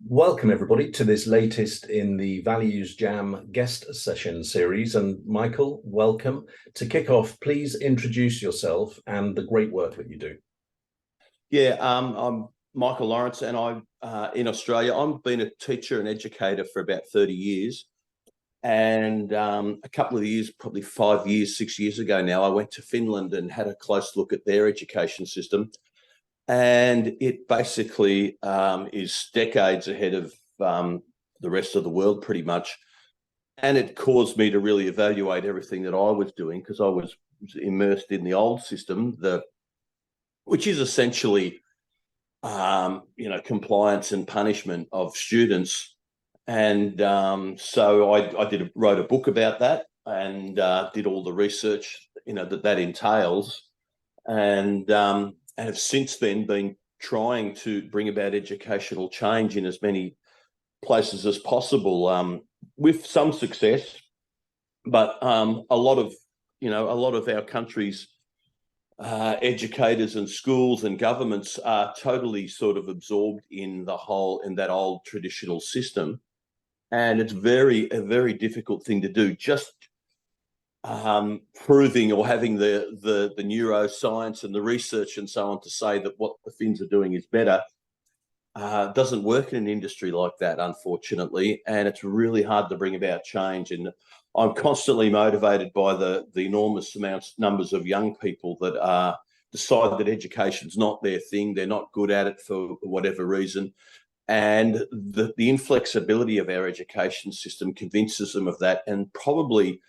Welcome, everybody, to this latest in the ValuesJam guest session series. And Michael, welcome. To kick off, please introduce yourself and the great work that you do. I'm Michael Lawrence, and in Australia. I've been a teacher and educator for about 30 years. And a couple of years, probably 5 years, 6 years ago now, I went to Finland and had a close look at their education system. And it basically is decades ahead of the rest of the world, pretty much. And it caused me to really evaluate everything that I was doing, because I was immersed in the old system, which is essentially, compliance and punishment of students. And so I wrote a book about that, and did all the research, that entails, and have since then been trying to bring about educational change in as many places as possible, with some success. But a lot of our country's educators and schools and governments are totally sort of absorbed in that old traditional system, and it's a very difficult thing to do. Just proving or having the neuroscience and the research and so on to say that what the Finns are doing is better doesn't work in an industry like that, unfortunately, and it's really hard to bring about change. And I'm constantly motivated by the enormous numbers of young people that decide that education's not their thing. They're not good at it for whatever reason. And the inflexibility of our education system convinces them of that, and probably,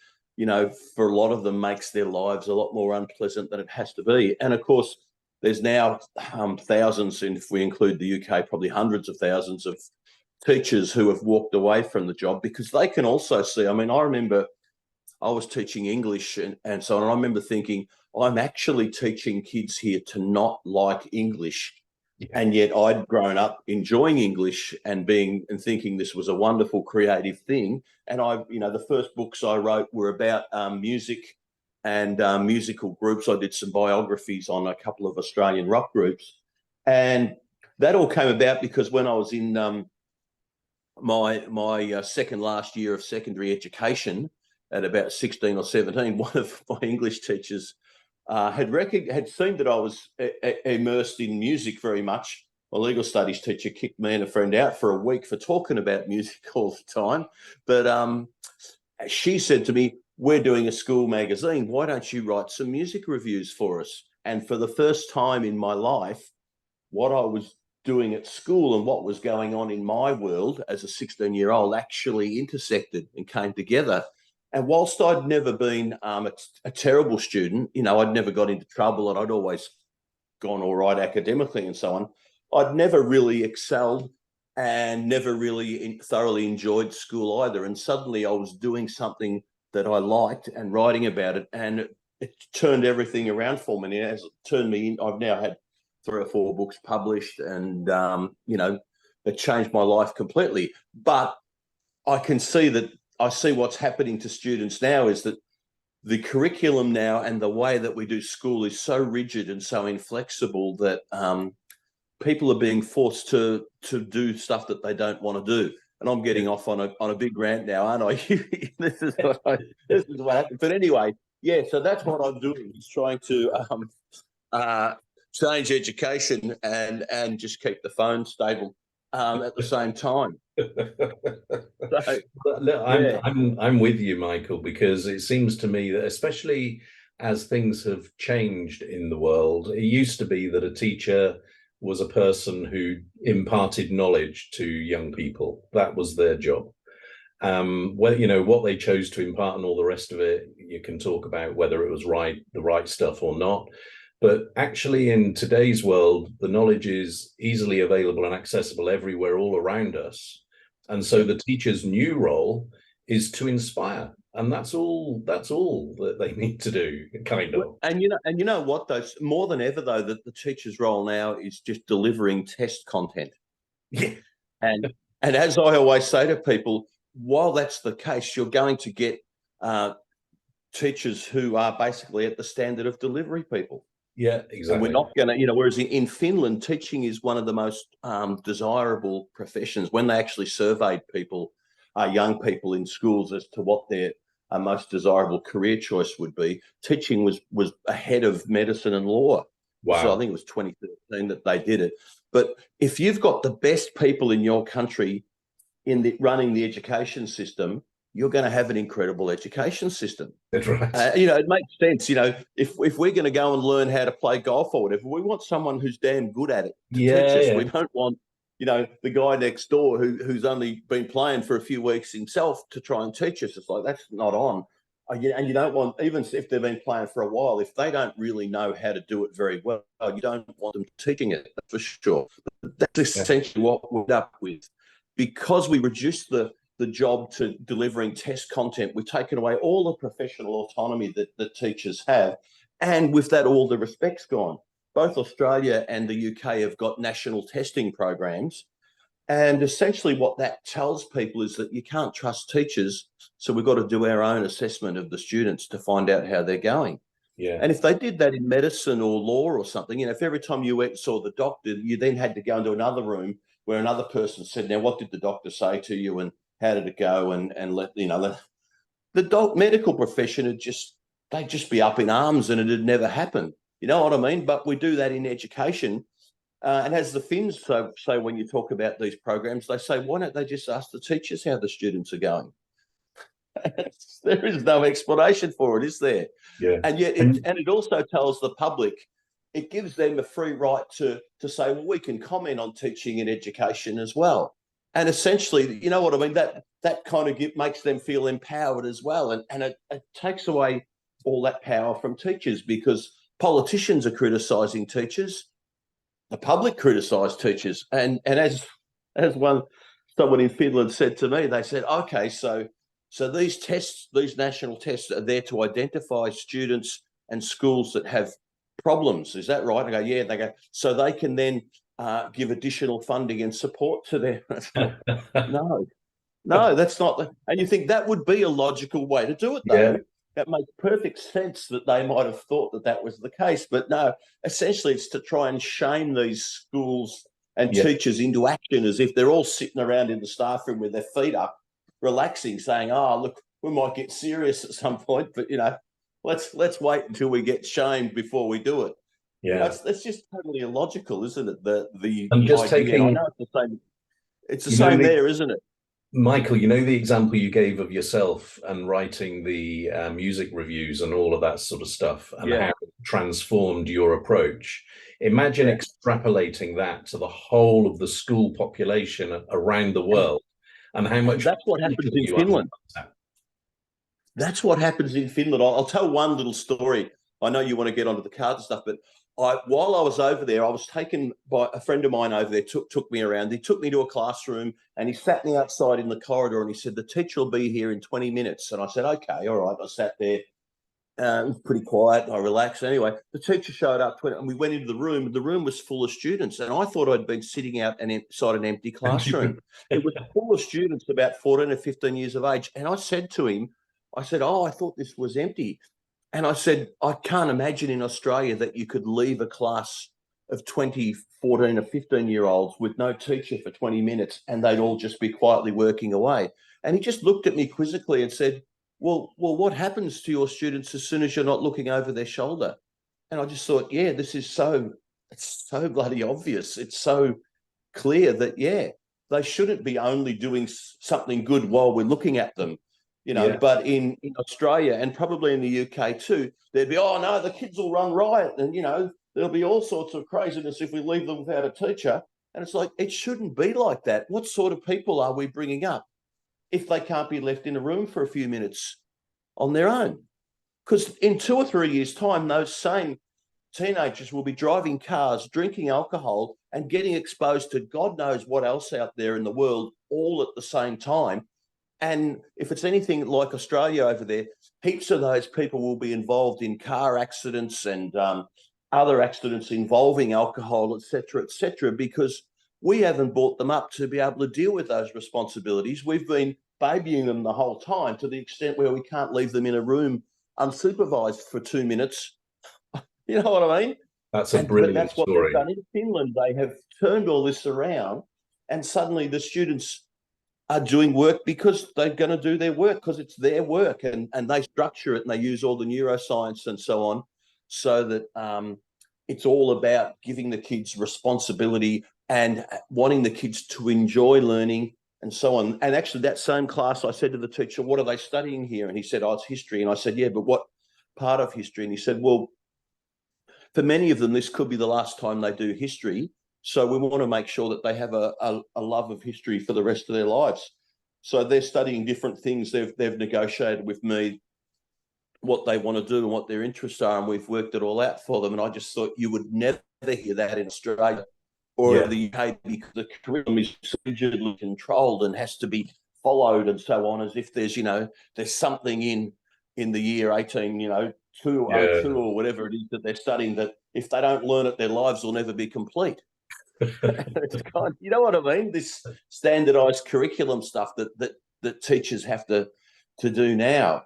for a lot of them, makes their lives a lot more unpleasant than it has to be. And of course, there's now thousands, and if we include the UK, probably hundreds of thousands of teachers who have walked away from the job because they can also see. I mean, I remember I was teaching English and so on, and I remember thinking, I'm actually teaching kids here to not like English. Yeah. And yet I'd grown up enjoying English and thinking this was a wonderful creative thing. And the first books I wrote were about music and musical groups. I did some biographies on a couple of Australian rock groups. And that all came about because when I was in my second last year of secondary education at about 16 or 17, one of my English teachers had seen that I was immersed in music very much. My legal studies teacher kicked me and a friend out for a week for talking about music all the time. But she said to me, "We're doing a school magazine. Why don't you write some music reviews for us?" And for the first time in my life, what I was doing at school and what was going on in my world as a 16-year-old actually intersected and came together. And whilst I'd never been a terrible student, I'd never got into trouble and I'd always gone all right academically and so on, I'd never really excelled and never really thoroughly enjoyed school either. And suddenly I was doing something that I liked and writing about it, and it turned everything around for me. And as it turned me in, I've now had 3 or 4 books published, and it changed my life completely. But I see what's happening to students now is that the curriculum now and the way that we do school is so rigid and so inflexible that people are being forced to do stuff that they don't want to do. And I'm getting off on a big rant now, aren't I? This is what happened. But anyway, yeah. So that's what I'm doing, is trying to change education and just keep the phone stable at the same time. I'm with you, Michael, because it seems to me that, especially as things have changed in the world, it used to be that a teacher was a person who imparted knowledge to young people. That was their job. What they chose to impart and all the rest of it, you can talk about whether it was the right stuff or not. But actually, in today's world, the knowledge is easily available and accessible everywhere, all around us. And so the teacher's new role is to inspire. And that's all that they need to do, kind of. And you know what, though, more than ever, though, that the teacher's role now is just delivering test content. Yeah. And as I always say to people, while that's the case, you're going to get teachers who are basically at the standard of delivery people. Yeah, And exactly. we're not going to, whereas in Finland, teaching is one of the most desirable professions. When they actually surveyed people, young people in schools, as to what their most desirable career choice would be, teaching was ahead of medicine and law. Wow. So I think it was 2013 that they did it. But if you've got the best people in your country running the education system, you're going to have an incredible education system. That's right. It makes sense. If we're going to go and learn how to play golf or whatever, we want someone who's damn good at it to teach us. Yeah. We don't want, the guy next door who's only been playing for a few weeks himself to try and teach us. It's like, that's not on. And you don't want, even if they've been playing for a while, if they don't really know how to do it very well, you don't want them teaching it, for sure. But that's essentially what we're up with. Because we reduce the job to delivering test content, we've taken away all the professional autonomy that teachers have. And with that, all the respect's gone. Both Australia and the UK have got national testing programs. And essentially what that tells people is that you can't trust teachers. So we've got to do our own assessment of the students to find out how they're going. Yeah. And if they did that in medicine or law or something, if every time you went and saw the doctor, you then had to go into another room where another person said, now, what did the doctor say to you and how did it go? And the medical profession they'd just be up in arms and it'd never happen. You know what I mean? But we do that in education. And as the Finns say, when you talk about these programs, they say, why don't they just ask the teachers how the students are going? There is no explanation for it, is there? Yeah. And yet, it also tells the public, it gives them a free right to say, well, we can comment on teaching and education as well. And essentially, you know what I mean? That kind of makes them feel empowered as well. And it takes away all that power from teachers, because politicians are criticising teachers. The public criticise teachers. And as someone in Finland said to me, they said, okay, so these tests, these national tests, are there to identify students and schools that have problems. Is that right? I go, yeah. They go, so they can then give additional funding and support to them. No, that's not. And you think that would be a logical way to do it, though. Yeah. That makes perfect sense that they might have thought that was the case. But no, essentially it's to try and shame these schools and teachers into action, as if they're all sitting around in the staff room with their feet up, relaxing, saying, oh, look, we might get serious at some point, but, let's wait until we get shamed before we do it. Yeah. That's just totally illogical, isn't it? I'm just idea. taking. I know it's the same. It's the same there, isn't it? Michael, the example you gave of yourself and writing the music reviews and all of that sort of stuff, and how it transformed your approach. Imagine extrapolating that to the whole of the school population around the world, and how much. That's what happens in Finland. That's what happens in Finland. I'll tell one little story. I know you want to get onto the cards and stuff, but while I was over there, I was taken by a friend of mine over there, took me around. He took me to a classroom and he sat me outside in the corridor and he said, the teacher will be here in 20 minutes. And I said, okay, all right. I sat there. It was pretty quiet. I relaxed. Anyway, the teacher showed up and we went into the room. And the room was full of students. And I thought I'd been sitting out inside an empty classroom. It was full of students about 14 or 15 years of age. And I said to him, I thought this was empty. And I said, I can't imagine in Australia that you could leave a class of 20, 14 or 15-year-olds with no teacher for 20 minutes and they'd all just be quietly working away. And he just looked at me quizzically and said, well, what happens to your students as soon as you're not looking over their shoulder? And I just thought, it's so bloody obvious. It's so clear that, they shouldn't be only doing something good while we're looking at them. But in Australia and probably in the UK too, there'd be, oh no, the kids will run riot and, there'll be all sorts of craziness if we leave them without a teacher. And it's like, it shouldn't be like that. What sort of people are we bringing up if they can't be left in a room for a few minutes on their own? Because in 2 or 3 years' time, those same teenagers will be driving cars, drinking alcohol and getting exposed to God knows what else out there in the world all at the same time. And if it's anything like Australia over there, heaps of those people will be involved in car accidents and other accidents involving alcohol, et cetera, because we haven't brought them up to be able to deal with those responsibilities. We've been babying them the whole time to the extent where we can't leave them in a room unsupervised for 2 minutes, You know what I mean? That's a But brilliant that's what story. they've done in Finland. They have turned all this around, and suddenly the students are doing work because they're going to do their work because it's their work, and they structure it and they use all the neuroscience and so on, so that it's all about giving the kids responsibility and wanting the kids to enjoy learning and so on. And actually, that same class, I said to the teacher, "What are they studying here?" And he said, "Oh, it's history." And I said, "Yeah, but what part of history?" And he said, "Well, for many of them, this could be the last time they do history. So we want to make sure that they have a love of history for the rest of their lives." So they're studying different things. They've negotiated with me what they want to do and what their interests are, and we've worked it all out for them. And I just thought you would never hear that in Australia or the UK, because the curriculum is so rigidly controlled and has to be followed and so on, as if there's there's something in the year 202 or whatever it is that they're studying, that if they don't learn it, their lives will never be complete. It's you know what I mean? This standardized curriculum stuff that teachers have to do now.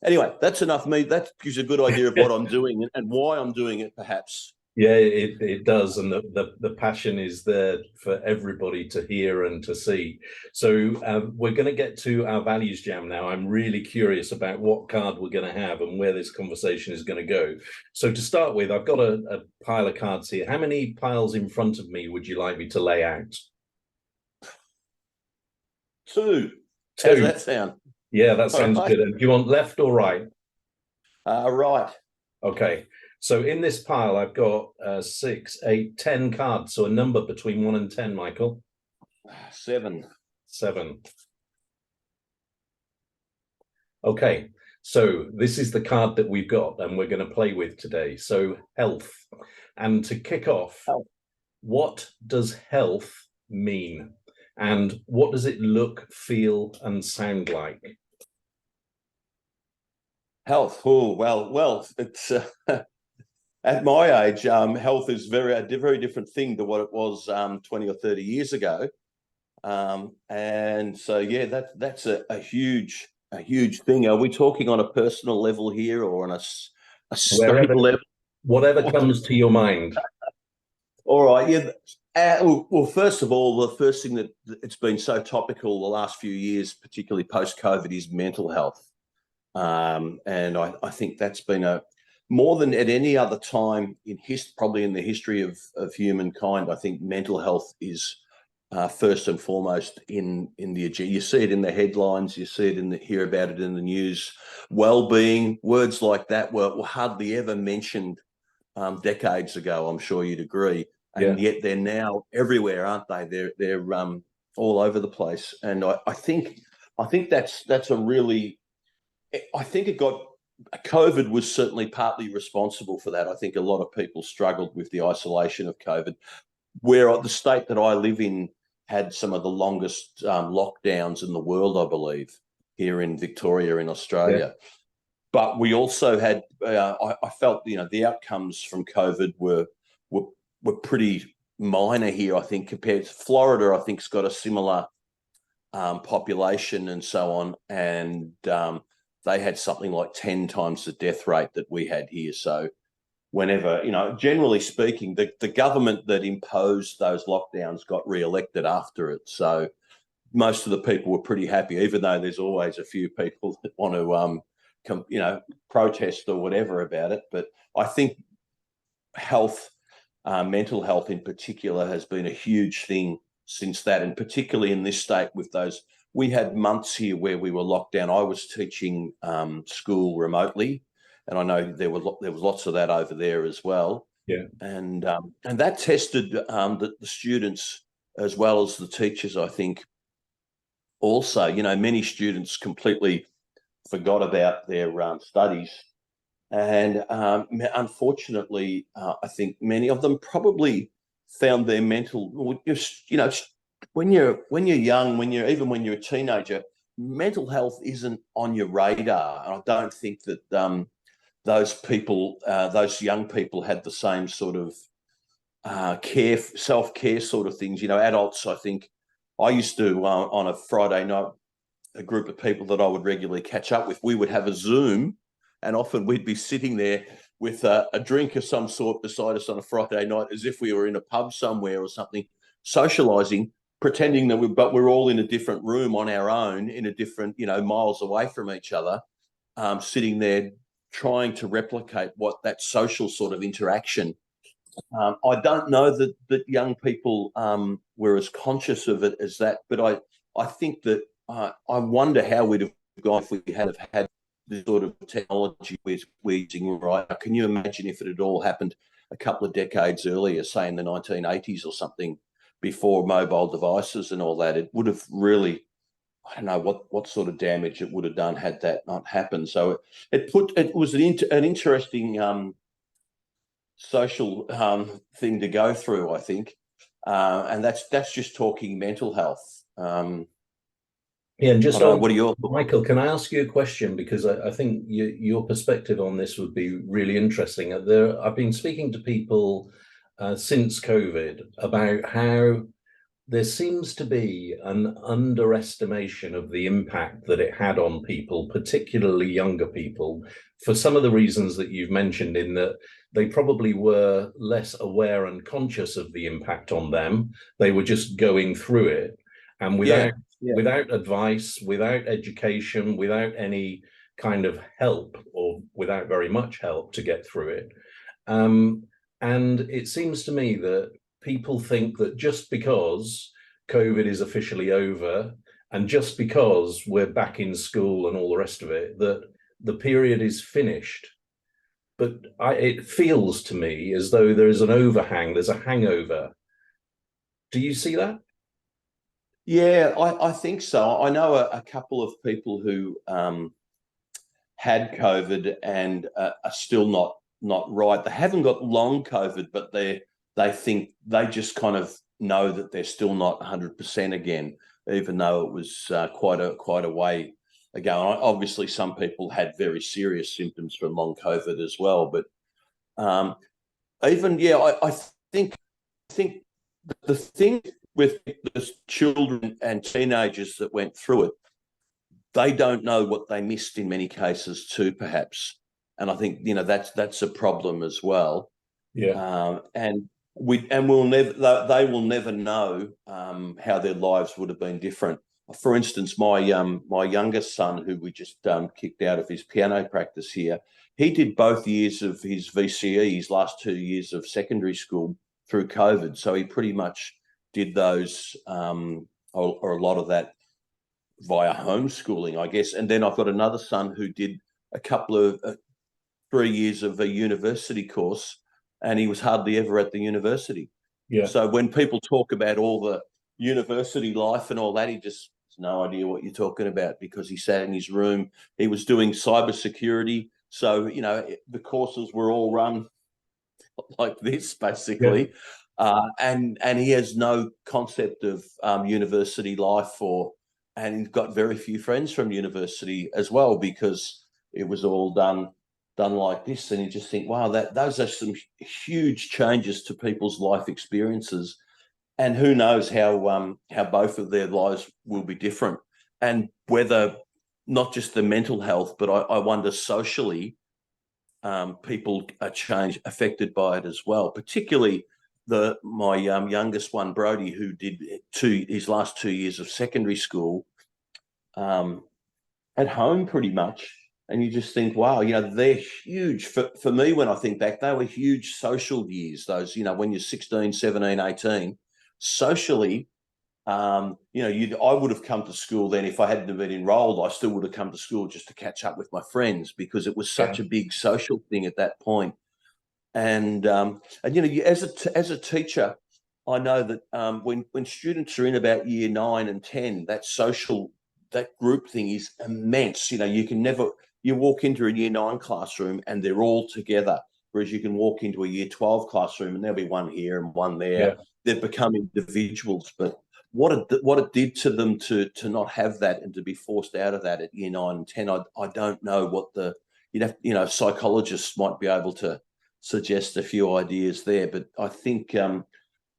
Anyway, that's enough me. That gives you a good idea of what I'm doing and why I'm doing it, perhaps. Yeah, it does, and the passion is there for everybody to hear and to see. So we're going to get to our values jam now. I'm really curious about what card we're going to have and where this conversation is going to go. So to start with, I've got a pile of cards here. How many piles in front of me would you like me to lay out? Two. How's that sound? Yeah, that sounds good. And do you want left or right? Right. Okay. So in this pile, I've got 6, 8, 10 cards. So a number between 1 and 10, Michael. 7. 7. Okay. So this is the card that we've got and we're going to play with today. So health. And to kick off, what does health mean? And what does it look, feel, and sound like? Health. Oh, well, it's at my age, health is a very different thing to what it was 20 or 30 years ago. And so, yeah, that's a huge thing. Are we talking on a personal level here or on a state level? Whatever comes to your mind. All right. Yeah. Well, first of all, the first thing that it's been so topical the last few years, particularly post-COVID, is mental health. And I think that's been more than at any other time probably in the history of humankind. I think mental health is first and foremost in the agenda. You see it in the headlines, you see it hear about it in the news. Well-being, words like that were hardly ever mentioned decades ago. I'm sure you'd agree, and yet they're now everywhere, aren't they? They're all over the place, and I think that's a really. I think COVID was certainly partly responsible for that. I think a lot of people struggled with the isolation of COVID, where the state that I live in had some of the longest lockdowns in the world, I believe, here in Victoria in Australia. Yeah. But we also had, I felt, the outcomes from COVID were pretty minor here, I think, compared to Florida. I think's got a similar population and so on. And they had something like 10 times the death rate that we had here. So whenever, generally speaking, the government that imposed those lockdowns got re-elected after it. So most of the people were pretty happy, even though there's always a few people that want to, protest or whatever about it. But I think health, mental health in particular, has been a huge thing since that, and particularly in this state with those. We had months here where we were locked down. I was teaching school remotely, and I know there was lots of that over there as well. Yeah, and that tested the students as well as the teachers. I think also, many students completely forgot about their studies, and unfortunately, I think many of them probably found their mental, when you're young, even when you're a teenager, mental health isn't on your radar. And I don't think that those young people had the same sort of self-care sort of things. Adults, I think, I used to, on a Friday night, a group of people that I would regularly catch up with, we would have a Zoom, and often we'd be sitting there with a drink of some sort beside us on a Friday night, as if we were in a pub somewhere or something, socializing, pretending that we're all in a different room on our own, in a different, miles away from each other, sitting there trying to replicate what that social sort of interaction. I don't know that young people were as conscious of it as that, but I think that I wonder how we'd have gone if we had the sort of technology we're using right now. Can you imagine if it had all happened a couple of decades earlier, say in the 1980s or something, before mobile devices and all that? It would have really, I don't know what sort of damage it would have done had that not happened. So it was an interesting social thing to go through, I think, and that's just talking mental health. Yeah, and just what are your thoughts? Michael, can I ask you a question? Because I think your perspective on this would be really interesting. I've been speaking to people since COVID about how there seems to be an underestimation of the impact that it had on people, particularly younger people, for some of the reasons that you've mentioned, in that they probably were less aware and conscious of the impact on them. They were just going through it. And without advice, without education, without any kind of help, or without very much help to get through it. And it seems to me that people think that just because COVID is officially over, and just because we're back in school and all the rest of it, that the period is finished. But it feels to me as though there is an overhang, there's a hangover. Do you see that? Yeah, I think so. I know a couple of people who had COVID and are still not right. They haven't got long COVID, but they think they just kind of know that they're still not 100% again, even though it was quite a way ago. Obviously, some people had very serious symptoms from long COVID as well. But I think the thing with the children and teenagers that went through it, they don't know what they missed in many cases too, perhaps. And I think that's a problem as well. Yeah. And they will never know how their lives would have been different. For instance, my youngest son, who we just kicked out of his piano practice here, he did both years of his VCE, his last 2 years of secondary school, through COVID. So he pretty much did those or a lot of that via homeschooling, I guess. And then I've got another son who did a couple of 3 years of a university course, and he was hardly ever at the university. Yeah. So when people talk about all the university life and all that, he just has no idea what you're talking about, because he sat in his room. He was doing cybersecurity. So, the courses were all run like this, basically. Yeah. And he has no concept of university life, and he's got very few friends from university as well, because it was all done like this. And you just think, wow, those are some huge changes to people's life experiences, and who knows how both of their lives will be different, and whether not just the mental health, but I wonder socially, people are affected by it as well, particularly my youngest one, Brody, who did his last 2 years of secondary school at home pretty much. And you just think, wow, they're huge. For me, when I think back, they were huge social years, those, when you're 16, 17, 18. Socially, I would have come to school then. If I hadn't been enrolled, I still would have come to school just to catch up with my friends, because it was such a big social thing at that point. And as a teacher, I know that when students are in about year 9 and 10, that group thing is immense. You walk into a year 9 classroom and they're all together, whereas you can walk into a year 12 classroom and there'll be one here and one there. Yeah. They've become individuals, but what it did to them to not have that and to be forced out of that at year 9 and 10, I don't know what psychologists might be able to suggest a few ideas there, but I think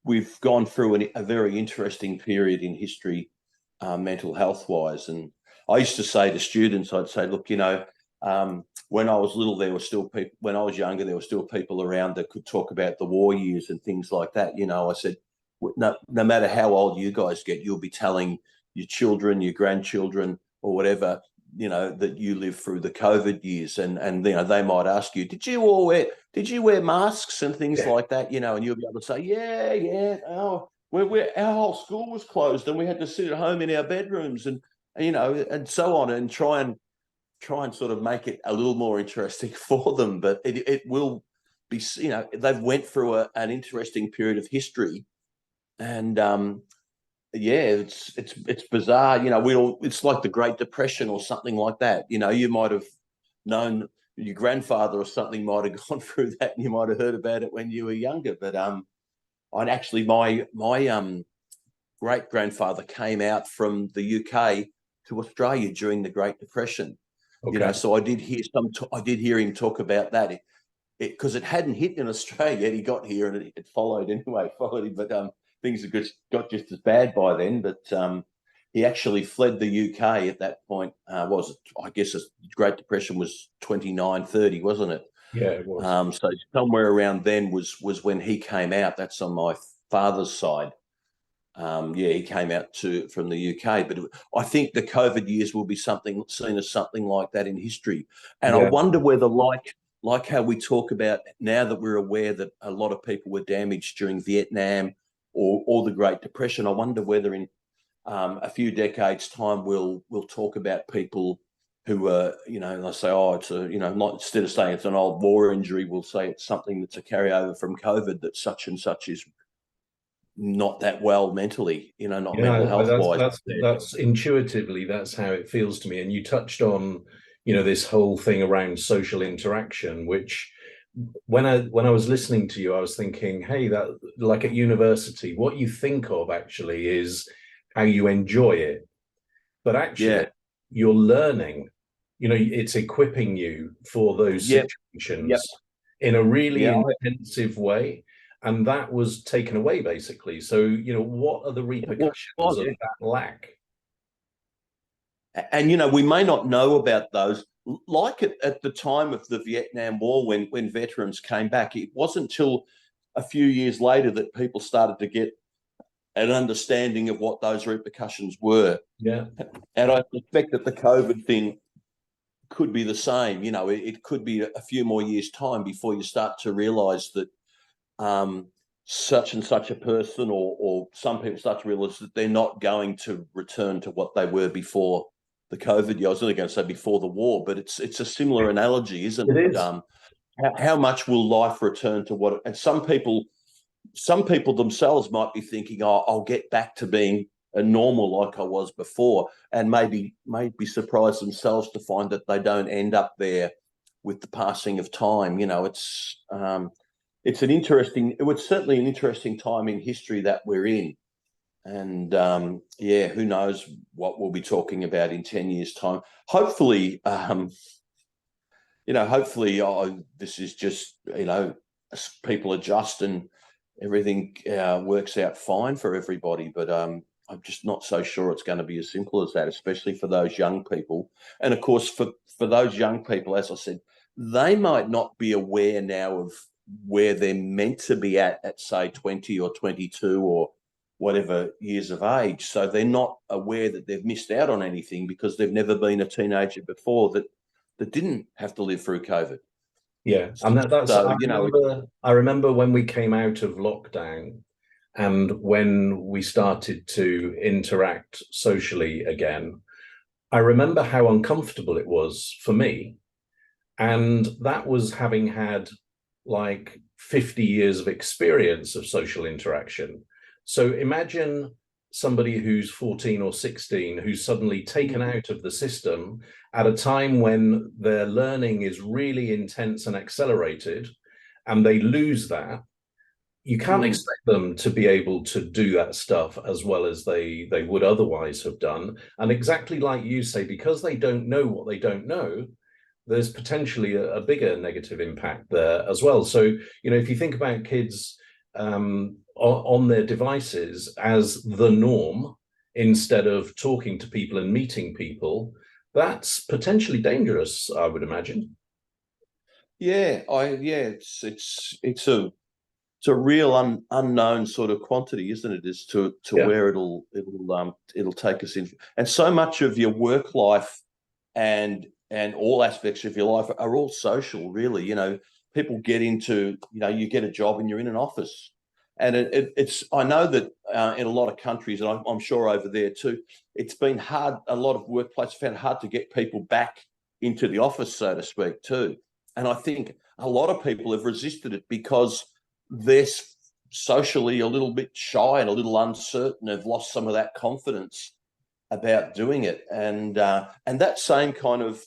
we've gone through a very interesting period in history, mental health wise. And I used to say to students, I'd say, look, when I was little, there were still people, when I was younger, there were still people around that could talk about the war years and things like that. You know, I said, no matter how old you guys get, you'll be telling your children, your grandchildren, or whatever, you know, that you lived through the COVID years, and you know, they might ask you, did you wear masks and things like that, you know, and you'll be able to say, yeah, oh, our whole school was closed and we had to sit at home in our bedrooms, and you know, and so on, and try and sort of make it a little more interesting for them. But it will be, you know, they've went through an interesting period of history, and yeah, it's bizarre. You know, it's like the Great Depression or something like that. You know, you might have known, your grandfather or something might have gone through that, and you might have heard about it when you were younger. But I'd actually, my great grandfather came out from the UK to Australia during the Great Depression. Okay. You know, so I did hear him talk about that. Because it hadn't hit in Australia yet. He got here and it followed anyway. But things had got just as bad by then. But he actually fled the UK at that point. I guess the Great Depression was 29, 30, wasn't it? Yeah, it was. So somewhere around then was when he came out. That's on my father's side. He came out from the UK. But I think the COVID years will be seen as something like that in history. And I wonder whether, like how we talk about now that we're aware that a lot of people were damaged during Vietnam or the Great Depression, I wonder whether in a few decades' time we'll talk about people who were, you know, they'll say, oh, it's a, you know, not, instead of saying it's an old war injury, we'll say it's something that's a carryover from COVID, that such and such is not that well mentally, you know, not mental health wise. That's intuitively, that's how it feels to me. And you touched on, you know, this whole thing around social interaction, which when I was listening to you, I was thinking, hey, that, like at university, what you think of actually is how you enjoy it. But actually, you're learning, you know, it's equipping you for those situations in a really intensive way. And that was taken away, basically. So, you know, what are the repercussions of that lack? And, you know, we may not know about those. Like at the time of the Vietnam War, when veterans came back, it wasn't until a few years later that people started to get an understanding of what those repercussions were. Yeah. And I suspect that the COVID thing could be the same. You know, it could be a few more years' time before you start to realise that such and such a person, or some people start to realise that they're not going to return to what they were before the COVID year. I was only going to say before the war, but it's a similar analogy, isn't it? It is. How much will life return to what? And some people themselves might be thinking, oh, I'll get back to being a normal like I was before, and maybe surprise themselves to find that they don't end up there with the passing of time. You know, it's certainly an interesting time in history that we're in. And who knows what we'll be talking about in 10 years' time. Hopefully, this is just, you know, people adjust and everything works out fine for everybody. But I'm just not so sure it's going to be as simple as that, especially for those young people. And of course, for those young people, as I said, they might not be aware now of where they're meant to be at say 20 or 22 or whatever years of age. So they're not aware that they've missed out on anything because they've never been a teenager before that didn't have to live through COVID. Yeah, and I remember when we came out of lockdown and when we started to interact socially again, I remember how uncomfortable it was for me. And that was having had like 50 years of experience of social interaction. So imagine somebody who's 14 or 16 who's suddenly taken out of the system at a time when their learning is really intense and accelerated, and they lose that. You can't expect them to be able to do that stuff as well as they would otherwise have done. And exactly like you say, because they don't know what they don't know, there's potentially a bigger negative impact there as well. So, you know, if you think about kids on their devices as the norm instead of talking to people and meeting people, that's potentially dangerous, I would imagine. It's a real unknown sort of quantity, isn't it? As to Yeah. where it'll take us in, and so much of your work life and all aspects of your life are all social, really. People get into, you get a job and you're in an office, and it's I know that in a lot of countries, and I'm sure over there too, it's been hard. A lot of workplaces found it hard to get people back into the office, so to speak, too. And I think a lot of people have resisted it because they're socially a little bit shy and a little uncertain, have lost some of that confidence about doing it. And that same kind of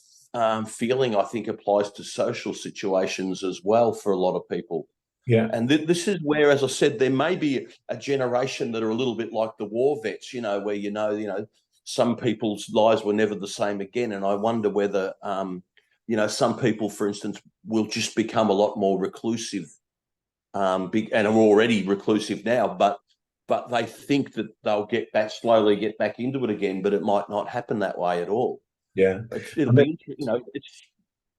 feeling, I think, applies to social situations as well for a lot of people. Yeah. And this is where, as I said, there may be a generation that are a little bit like the war vets, where, some people's lives were never the same again. And I wonder whether, some people, for instance, will just become a lot more reclusive, and are already reclusive now, but they think that they'll slowly get back into it again, but it might not happen that way at all. Yeah. It'll be,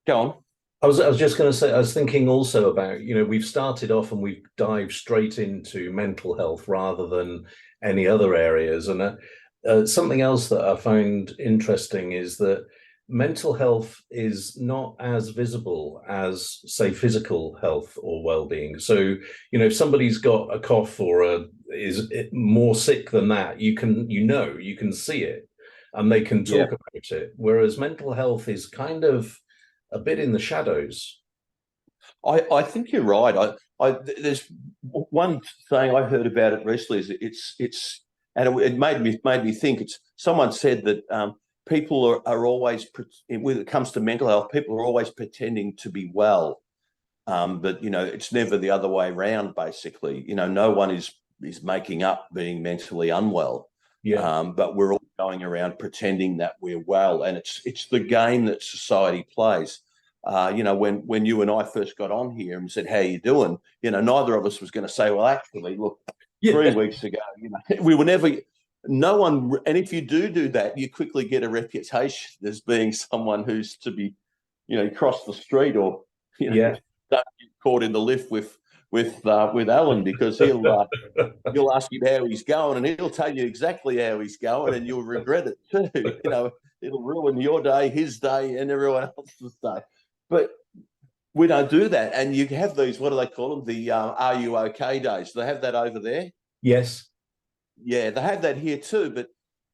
go on. I was just going to say, I was thinking also about, we've started off and we've dived straight into mental health rather than any other areas. And something else that I found interesting is that mental health is not as visible as, say, physical health or well-being. So, if somebody's got a cough or is more sick than that, you can see it and they can talk about it. Whereas mental health is kind of a bit in the shadows. I think you're right. There's one saying I heard about it recently. Is and it made me think. Someone said that people are always, when it comes to mental health, people are always pretending to be well, but it's never the other way around. Basically, no one is making up being mentally unwell. Yeah. But we're all going around pretending that we're well, and it's the game that society plays. When you and I first got on here and said, "How you doing?" Neither of us was going to say, "Well, actually, look, 3 weeks ago, we were never." No one, and if you do that, you quickly get a reputation as being someone who's to be, cross the street or, don't get caught in the lift with Alan, because you'll ask him how he's going, and he'll tell you exactly how he's going, and you'll regret it too. It'll ruin your day, his day, and everyone else's day. But we don't do that, and you have these, what do they call them? The "Are you okay" days. They have that over there. Yes. Yeah, they have that here too, but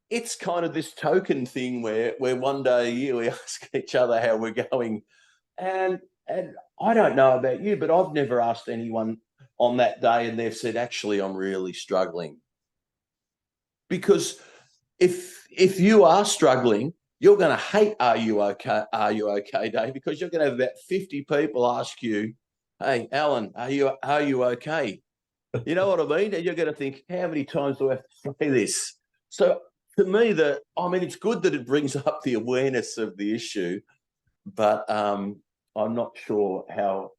it's kind of this token thing where one day a year we ask each other how we're going, and I don't know about you, but I've never asked anyone on that day and they've said, "Actually, I'm really struggling." Because if you are struggling, you're going to hate "Are you okay? Are you okay" day, because you're going to have about 50 people ask you, "Hey, Alan, are you okay?" You know what I mean? And you're going to think, how many times do I have to say this? So to me, it's good that it brings up the awareness of the issue, but I'm not sure how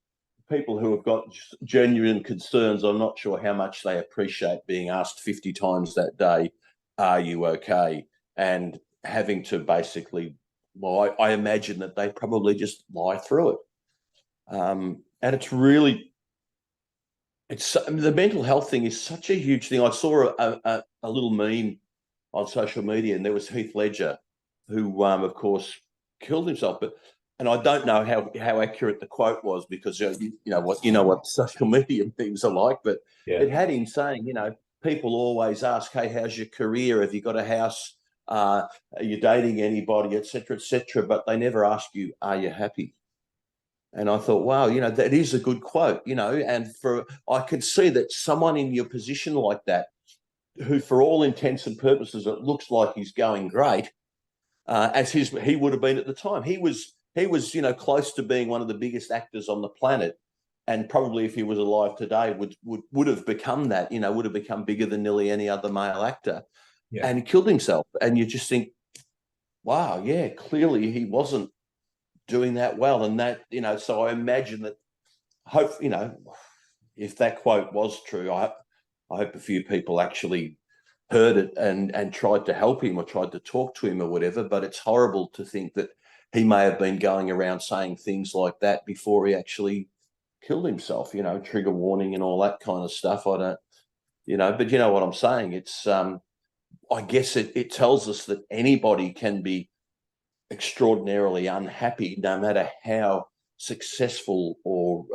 people who have got genuine concerns, I'm not sure how much they appreciate being asked 50 times that day, "Are you okay?" And having to basically, well, I imagine that they probably just lie through it. And it's really, the mental health thing is such a huge thing. I saw a little meme on social media, and there was Heath Ledger, who, of course, killed himself. And I don't know how accurate the quote was, because you know what social media things are like. But it had him saying, people always ask, "Hey, how's your career? Have you got a house? Are you dating anybody, etc., etc.?" But they never ask you, "Are you happy?" And I thought, wow, that is a good quote, and I could see that someone in your position like that, who for all intents and purposes, it looks like he's going great, as he would have been at the time. He was, close to being one of the biggest actors on the planet. And probably if he was alive today would have become that, would have become bigger than nearly any other male actor. Yeah. And he killed himself. And you just think, wow, yeah, clearly he wasn't doing that well. And that, so I imagine that, if that quote was true, I hope a few people actually heard it and tried to help him or tried to talk to him or whatever. But it's horrible to think that he may have been going around saying things like that before he actually killed himself, trigger warning and all that kind of stuff. I don't, but you know what I'm saying? It's, I guess it tells us that anybody can be extraordinarily unhappy, no matter how successful or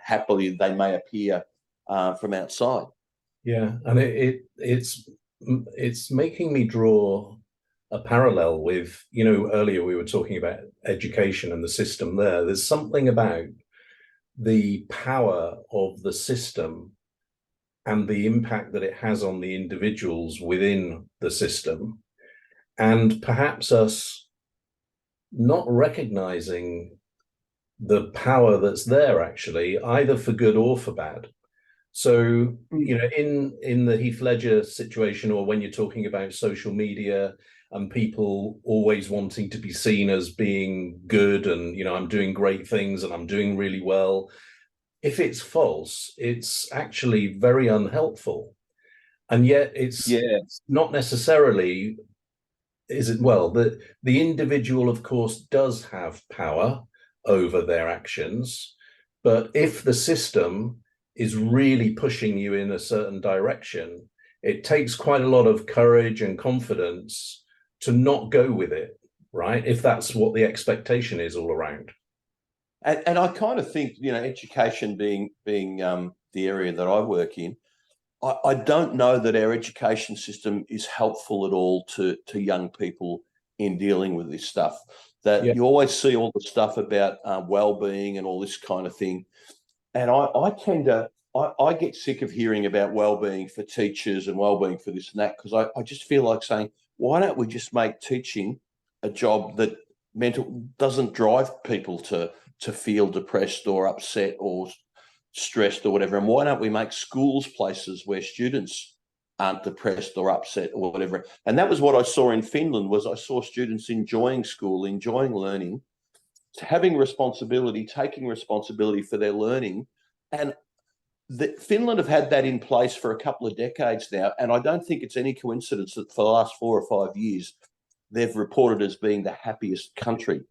happily they may appear from outside. Yeah, and it's making me draw a parallel with, earlier we were talking about education and the system there. There's something about the power of the system and the impact that it has on the individuals within the system, and perhaps us not recognizing the power that's there, actually, either for good or for bad. So, in the Heath Ledger situation, or when you're talking about social media and people always wanting to be seen as being good and, I'm doing great things and I'm doing really well, if it's false, it's actually very unhelpful. And yet it's not necessarily, is it? Well, the individual, of course, does have power over their actions. But if the system is really pushing you in a certain direction, it takes quite a lot of courage and confidence to not go with it, right? If that's what the expectation is all around. And I kind of think, education being the area that I work in, I don't know that our education system is helpful at all to young people in dealing with this stuff. That you always see all the stuff about well-being and all this kind of thing. And I get sick of hearing about well-being for teachers and well-being for this and that, because I just feel like saying, why don't we just make teaching a job that doesn't drive people to feel depressed or upset or stressed or whatever? And why don't we make schools places where students aren't depressed or upset or whatever? And that was what I saw in Finland. Was I saw students enjoying school, enjoying learning, having responsibility, taking responsibility for their learning. And Finland have had that in place for a couple of decades now. And I don't think it's any coincidence that for the last 4 or 5 years, they've reported as being the happiest country.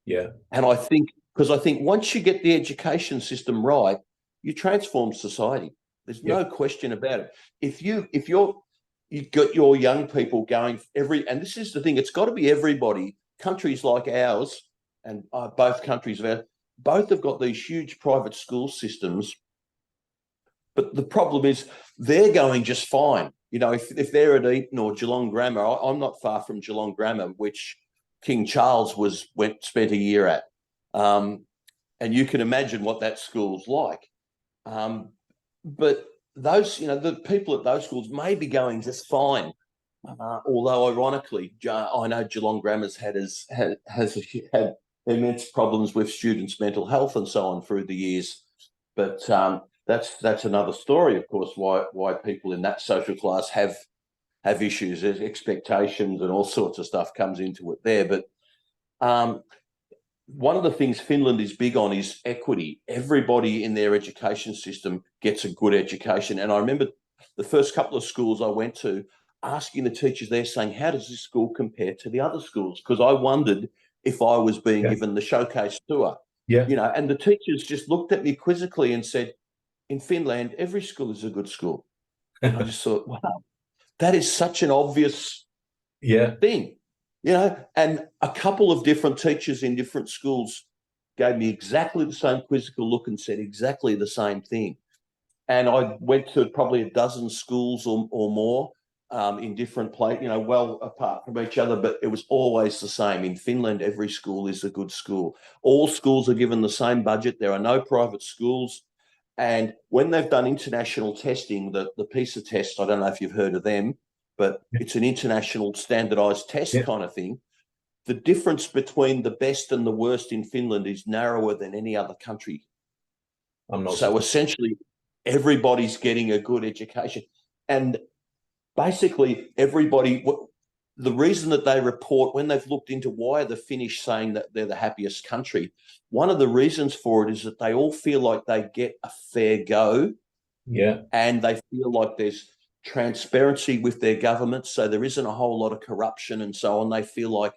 Yeah. And I think once you get the education system right, you transform society. There's no question about it. If you've got your young people going and this is the thing, it's got to be everybody. Countries like ours, and both countries of ours, both have got these huge private school systems. But the problem is they're going just fine. If they're at Eton or Geelong Grammar, I'm not far from Geelong Grammar, which King Charles spent a year at. And you can imagine what that school's like. But those, the people at those schools may be going just fine. Although ironically, I know Geelong Grammar's has had immense problems with students' mental health and so on through the years. But that's another story, of course, why people in that social class have issues. There's expectations and all sorts of stuff comes into it there. But one of the things Finland is big on is equity. Everybody in their education system gets a good education. And I remember the first couple of schools I went to, asking the teachers there, saying, how does this school compare to the other schools? Because I wondered if I was being given the showcase tour. And the teachers just looked at me quizzically and said, in Finland, every school is a good school. And I just thought, wow, that is such an obvious thing. And a couple of different teachers in different schools gave me exactly the same quizzical look and said exactly the same thing. And I went to probably a dozen schools or more in different places, well apart from each other, but it was always the same. In Finland, every school is a good school. All schools are given the same budget. There are no private schools. And when they've done international testing, the PISA test, I don't know if you've heard of them, but it's an international standardized test kind of thing. The difference between the best and the worst in Finland is narrower than any other country. So essentially, everybody's getting a good education. And basically, everybody, the reason that they report, when they've looked into why are the Finnish saying that they're the happiest country, one of the reasons for it is that they all feel like they get a fair go. And they feel like there's transparency with their government, so there isn't a whole lot of corruption and so on. They feel like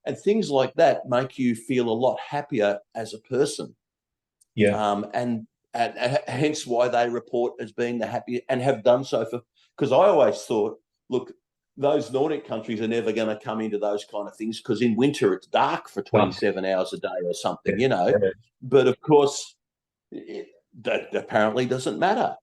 And things like that make you feel a lot happier as a person. Yeah. And hence why they report as being the happiest and have done so for, because I always thought, look, those Nordic countries are never going to come into those kind of things because in winter it's dark for 27 hours a day or something, you know. Yeah. But of course, that apparently doesn't matter.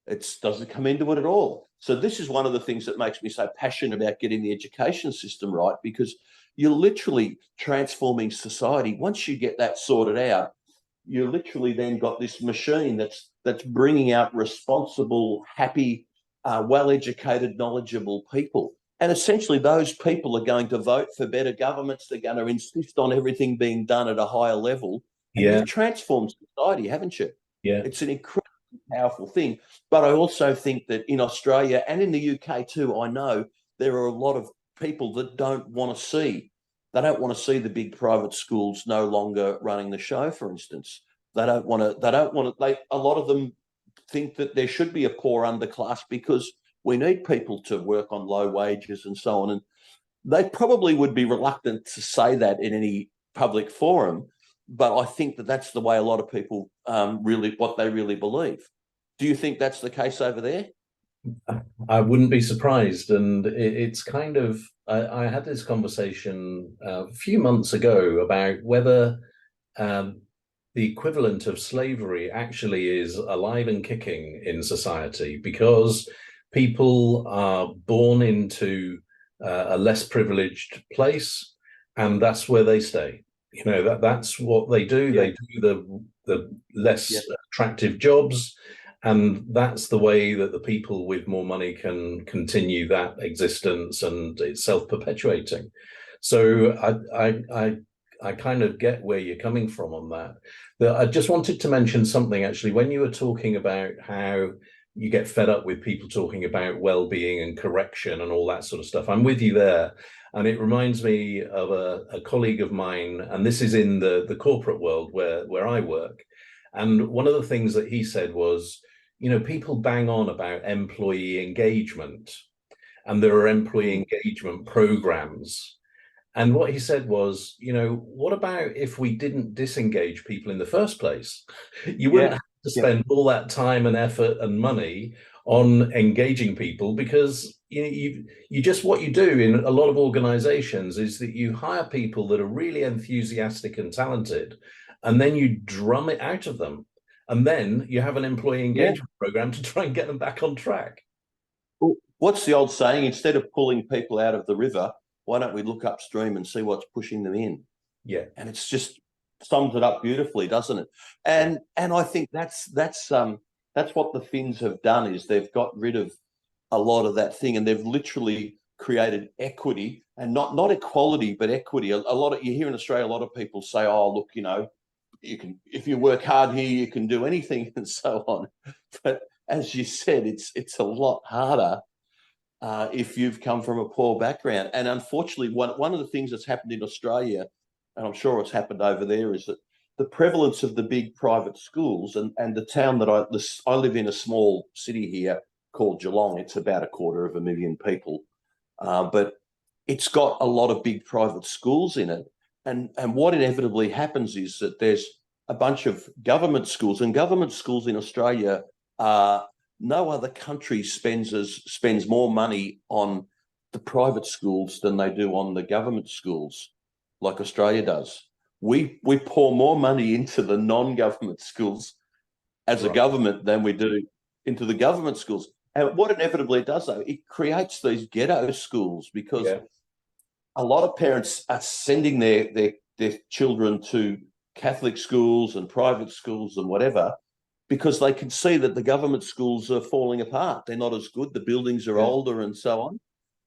It doesn't come into it at all. So this is one of the things that makes me so passionate about getting the education system right, because you're literally transforming society. Once you get that sorted out, you literally then got this machine that's bringing out responsible, happy, well-educated, knowledgeable people. And essentially those people are going to vote for better governments. They're going to insist on everything being done at a higher level. And Yeah. you've transformed society, haven't you? Yeah. It's an incredibly powerful thing. But I also think that in Australia and in the UK too, I know there are a lot of people that don't want to see the big private schools no longer running the show, for instance. A lot of them think that there should be a poor underclass because we need people to work on low wages and so on. And they probably would be reluctant to say that in any public forum. But I think that that's the way a lot of people what they really believe. Do you think that's the case over there? I wouldn't be surprised. And it's kind of, I had this conversation a few months ago about whether the equivalent of slavery actually is alive and kicking in society, because people are born into a less privileged place, and that's where they stay. You know, that's what they do. Yeah. They do the less Yeah. attractive jobs, and that's the way that the people with more money can continue that existence, and it's self-perpetuating. So I kind of get where you're coming from on that. I just wanted to mention something, actually, when you were talking about how you get fed up with people talking about well-being and correction and all that sort of stuff. I'm with you there. And it reminds me of a colleague of mine, and this is in the corporate world where I work. And one of the things that he said was, you know, people bang on about employee engagement, and there are employee engagement programs. And what he said was, you know, what about if we didn't disengage people in the first place? You wouldn't have to spend all that time and effort and money on engaging people, because you just, what you do in a lot of organizations is that you hire people that are really enthusiastic and talented, and then you drum it out of them. And then you have an employee engagement program to try and get them back on track. Well, what's the old saying? Instead of pulling people out of the river, why don't we look upstream and see what's pushing them in? Yeah. And it's just sums it up beautifully, doesn't it? And I think that's what the Finns have done, is they've got rid of a lot of that thing, and they've literally created equity, and not equality, but equity. A lot of, you hear in Australia, a lot of people say, oh, look, you know, you can, if you work hard here, you can do anything, and so on. But as you said, it's a lot harder if you've come from a poor background. And unfortunately, one of the things that's happened in Australia, and I'm sure it's happened over there, is that the prevalence of the big private schools, and the town that I live in, a small city here called Geelong. It's about 250,000 people, but it's got a lot of big private schools in it. And what inevitably happens is that there's a bunch of government schools, and government schools in Australia no other country spends more money on the private schools than they do on the government schools, like Australia does. We pour more money into the non-government schools as a government than we do into the government schools. And what inevitably it does, though, it creates these ghetto schools, because a lot of parents are sending their children to Catholic schools and private schools and whatever, because they can see that the government schools are falling apart. They're not as good. The buildings are older and so on.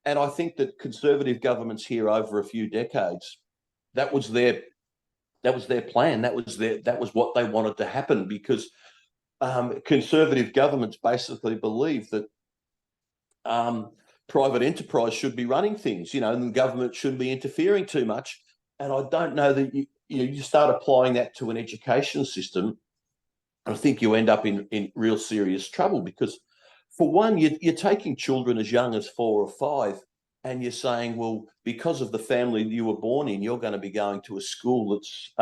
And I think that conservative governments here over a few decades, that was their plan. That was what they wanted to happen, because conservative governments basically believe that private enterprise should be running things, you know, and the government shouldn't be interfering too much. And I don't know that you start applying that to an education system, I think you end up in real serious trouble, because, for one, you're taking children as young as 4 or 5 and you're saying, well, because of the family you were born in, you're going to be going to a school that's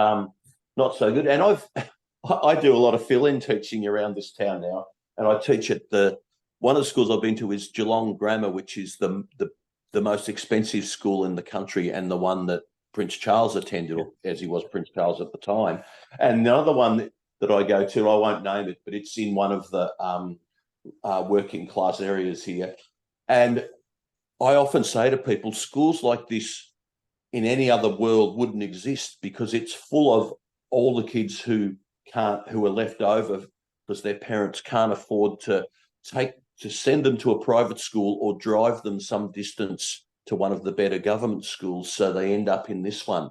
not so good. And I do a lot of fill-in teaching around this town now, and I teach at one of the schools I've been to is Geelong Grammar, which is the most expensive school in the country, and the one that Prince Charles attended, or as he was Prince Charles at the time. And the other one that I go to, I won't name it, but it's in one of the working class areas here. And I often say to people, schools like this in any other world wouldn't exist, because it's full of all the kids who are left over because their parents can't afford to send them to a private school or drive them some distance to one of the better government schools, so they end up in this one.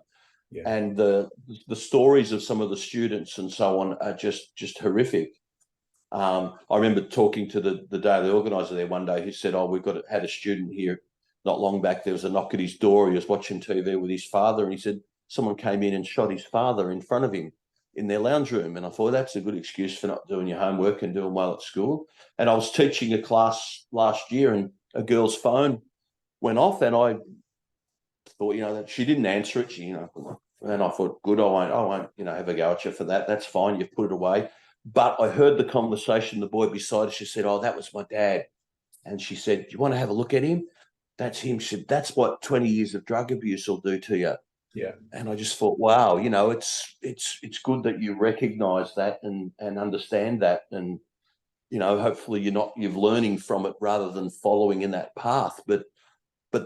Yeah. And the stories of some of the students and so on are just horrific. I remember talking to the daily organizer there one day, who said, oh, had a student here not long back. There was a knock at his door. He was watching TV with his father, and he said someone came in and shot his father in front of him in their lounge room. And I thought, that's a good excuse for not doing your homework and doing well at school. And I was teaching a class last year, and a girl's phone went off, and I thought, that she didn't answer it. And I thought, good, I won't, have a go at you for that. That's fine. You've put it away. But I heard the conversation, the boy beside her, she said, oh, that was my dad. And she said, do you want to have a look at him? That's him. She said, that's what 20 years of drug abuse will do to you. Yeah. And I just thought, wow, it's good that you recognise that and understand that. And, hopefully you're learning from it rather than following in that path. But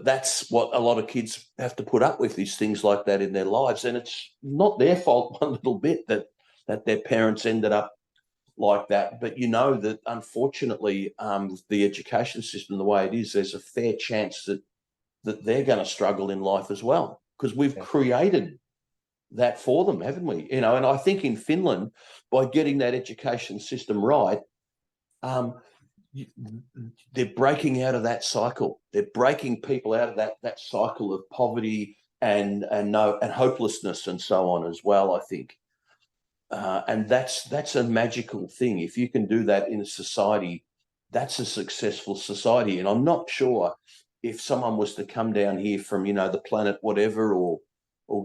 that's what a lot of kids have to put up with, is things like that in their lives. And it's not their fault one little bit that their parents ended up like that. But that unfortunately, the education system, the way it is, there's a fair chance that they're going to struggle in life as well, because we've created that for them, haven't we? And I think in Finland, by getting that education system right, they're breaking out of that cycle. They're breaking people out of that cycle of poverty and hopelessness and so on as well, I think. And that's a magical thing. If you can do that in a society, that's a successful society. And I'm not sure if someone was to come down here from, the planet whatever, or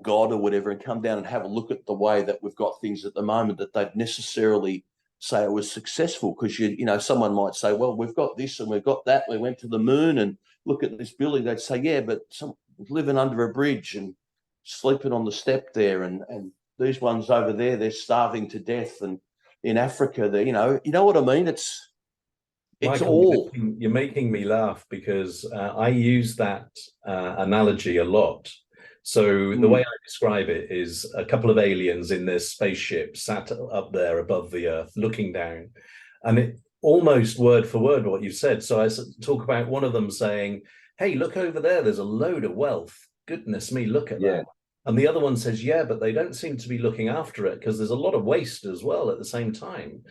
God or whatever, and come down and have a look at the way that we've got things at the moment, that they'd necessarily say it was successful. Because, someone might say, well, we've got this and we've got that. We went to the moon, and look at this building. They'd say, yeah, but some living under a bridge and sleeping on the step there, and these ones over there, they're starving to death. And in Africa, you know what I mean? It's Michael, all. You're making me laugh, because I use that analogy a lot. So the way I describe it is a couple of aliens in their spaceship sat up there above the Earth looking down, and it almost word for word what you said. So I talk about one of them saying, hey, look over there, there's a load of wealth. Goodness me, look at that. And the other one says, yeah, but they don't seem to be looking after it, because there's a lot of waste as well at the same time.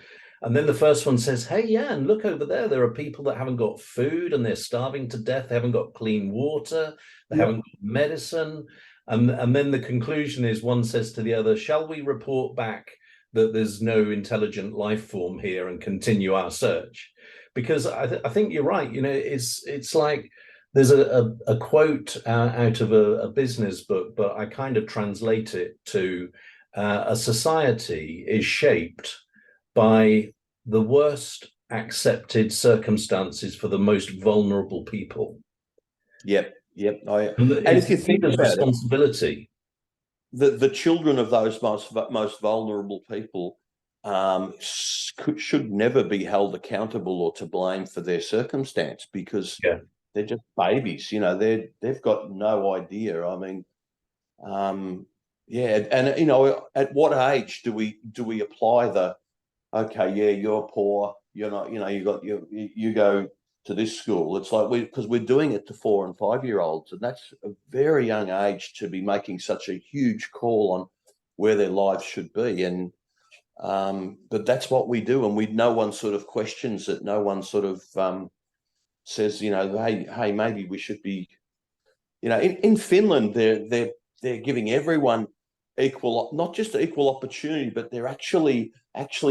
And then the first one says, hey, yeah, and look over there, there are people that haven't got food and they're starving to death. They haven't got clean water. They haven't got medicine. And then the conclusion is, one says to the other, shall we report back that there's no intelligent life form here and continue our search? Because I think you're right. It's like, there's a quote out of a business book, but I kind of translate it to a society is shaped by the worst accepted circumstances for the most vulnerable people. Yep. And if you think about responsibility, the children of those most vulnerable people should never be held accountable or to blame for their circumstance, because they're just babies. They've got no idea. I mean, and at what age do we apply you're poor, you're not, you go to this school. It's like because we're doing it to 4 and 5 year olds, and that's a very young age to be making such a huge call on where their lives should be. And but that's what we do, and no one sort of questions it. No one sort of says, hey, maybe we should be, in Finland, they're giving everyone equal, not just equal opportunity, but they're actually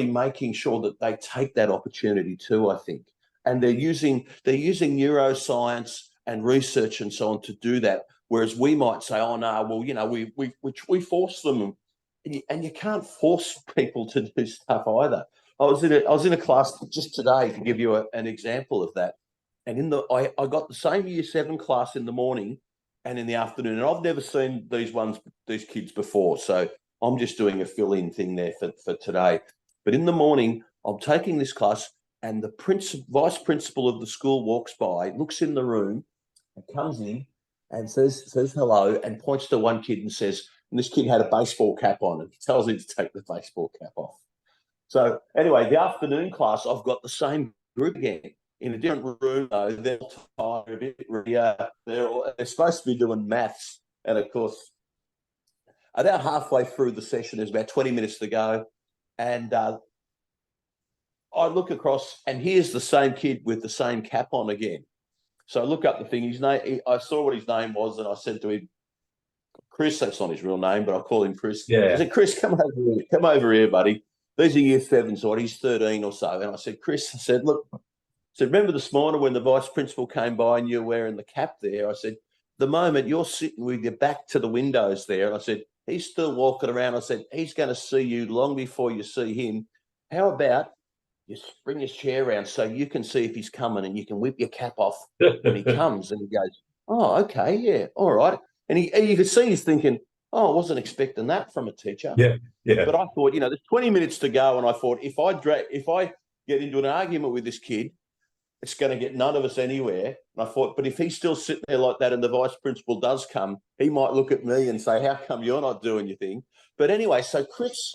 making sure that they take that opportunity too, I think. And they're using neuroscience and research and so on to do that. Whereas we might say, oh no, well, you know, we force them, and you can't force people to do stuff either. I was in a class just today to give you an example of that, and I got the same Year 7 class in the morning and in the afternoon, and I've never seen these kids before, so I'm just doing a fill-in thing there for today. But in the morning, I'm taking this class, and the vice principal of the school walks by, looks in the room, and comes in and says hello, and points to one kid and says, and this kid had a baseball cap on, and he tells him to take the baseball cap off. So anyway, the afternoon class, I've got the same group again in a different room. They're tired, they're supposed to be doing maths, and of course, about halfway through the session, there's about 20 minutes to go, and I look across, and here's the same kid with the same cap on again. So I look up the thing. His name. I saw what his name was, and I said to him, "Chris." That's not his real name, but I call him Chris. Yeah. I said, "Chris, come over here, buddy. These are Year 7s, so he's 13 or so." And I said, "Chris," I said, "Look," I said, "remember this morning when the vice principal came by and you're wearing the cap there?" I said, "The moment you're sitting with your back to the windows there," and I said, "he's still walking around." I said, "He's going to see you long before you see him. How about you bring his chair around so you can see if he's coming, and you can whip your cap off when he comes." And he goes, "Oh, okay, yeah, all right." And you could see he's thinking, "Oh, I wasn't expecting that from a teacher." Yeah. But I thought, you know, there's 20 minutes to go, and I thought if I get into an argument with this kid, it's going to get none of us anywhere. And I thought, but if he's still sitting there like that, and the vice principal does come, he might look at me and say, "How come you're not doing your thing?" But anyway, so Chris,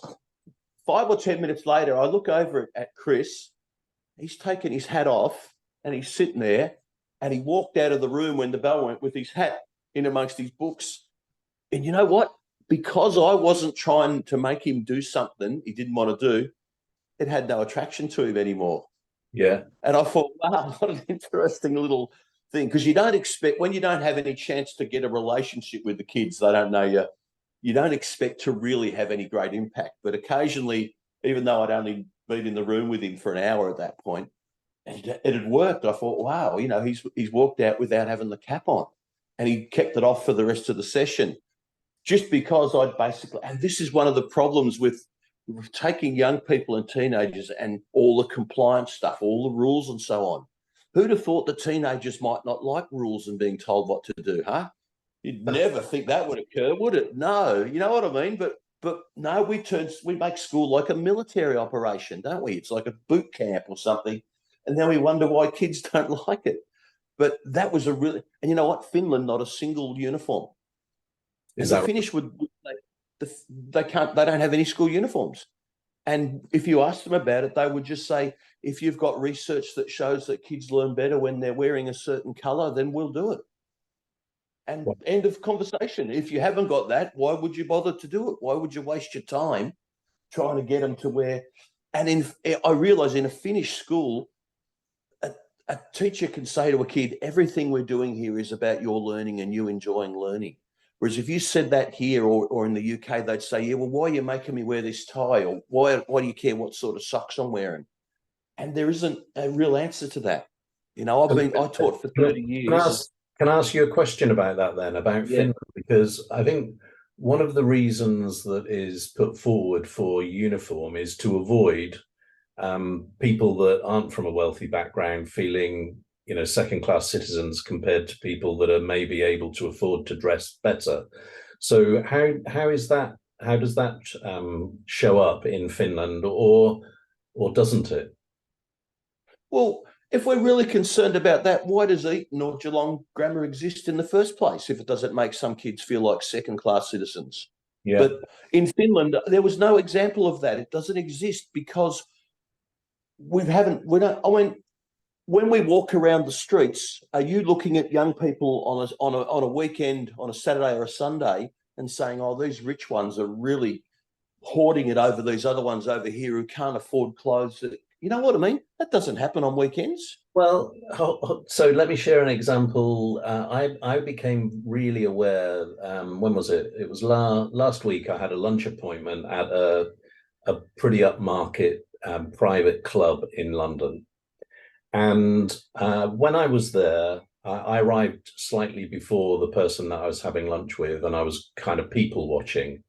5 or 10 minutes later, I look over at Chris. He's taken his hat off, and he's sitting there, and he walked out of the room when the bell went with his hat in amongst his books. And you know what? Because I wasn't trying to make him do something he didn't want to do, it had no attraction to him anymore. Yeah. And I thought, wow, what an interesting little thing. Because you don't expect, when you don't have any chance to get a relationship with the kids, they don't know you, you don't expect to really have any great impact. But occasionally, even though I'd only been in the room with him for an hour at that point, it had worked. I thought, wow, you know, he's walked out without having the cap on, and he kept it off for the rest of the session, just because I'd basically, and this is one of the problems with taking young people and teenagers and all the compliance stuff, all the rules and so on. Who'd have thought that teenagers might not like rules and being told what to do, huh? You'd never think that would occur, would it? No, you know what I mean? But no, we make school like a military operation, don't we? It's like a boot camp or something. And then we wonder why kids don't like it. But that was and you know what? Finland, not a single uniform. And the Finnish they don't have any school uniforms. And if you ask them about it, they would just say, if you've got research that shows that kids learn better when they're wearing a certain color, then we'll do it. And end of conversation. If you haven't got that, why would you bother to do it? Why would you waste your time trying to get them to wear? And I realize in a Finnish school, a teacher can say to a kid, everything we're doing here is about your learning and you enjoying learning. Whereas if you said that here or in the UK, they'd say, yeah, well, why are you making me wear this tie? Or why do you care what sort of socks I'm wearing? And there isn't a real answer to that. You know, I taught for 30 years. Can I ask you a question about that then, about Finland? Because I think one of the reasons that is put forward for uniform is to avoid people that aren't from a wealthy background feeling, you know, second-class citizens compared to people that are maybe able to afford to dress better. So how is that? How does that show up in Finland, or doesn't it? Well, if we're really concerned about that, why does Eton or Geelong Grammar exist in the first place if it doesn't make some kids feel like second-class citizens? Yeah. But in Finland, there was no example of that. It doesn't exist because when we walk around the streets, are you looking at young people on a weekend, on a Saturday or a Sunday, and saying, oh, these rich ones are really hoarding it over these other ones over here who can't afford clothes? You know what I mean? That doesn't happen on weekends. Well, so let me share an example. I became really aware, when was it? It was last week. I had a lunch appointment at a pretty upmarket private club in London. And when I was there, I arrived slightly before the person that I was having lunch with, and I was kind of people watching.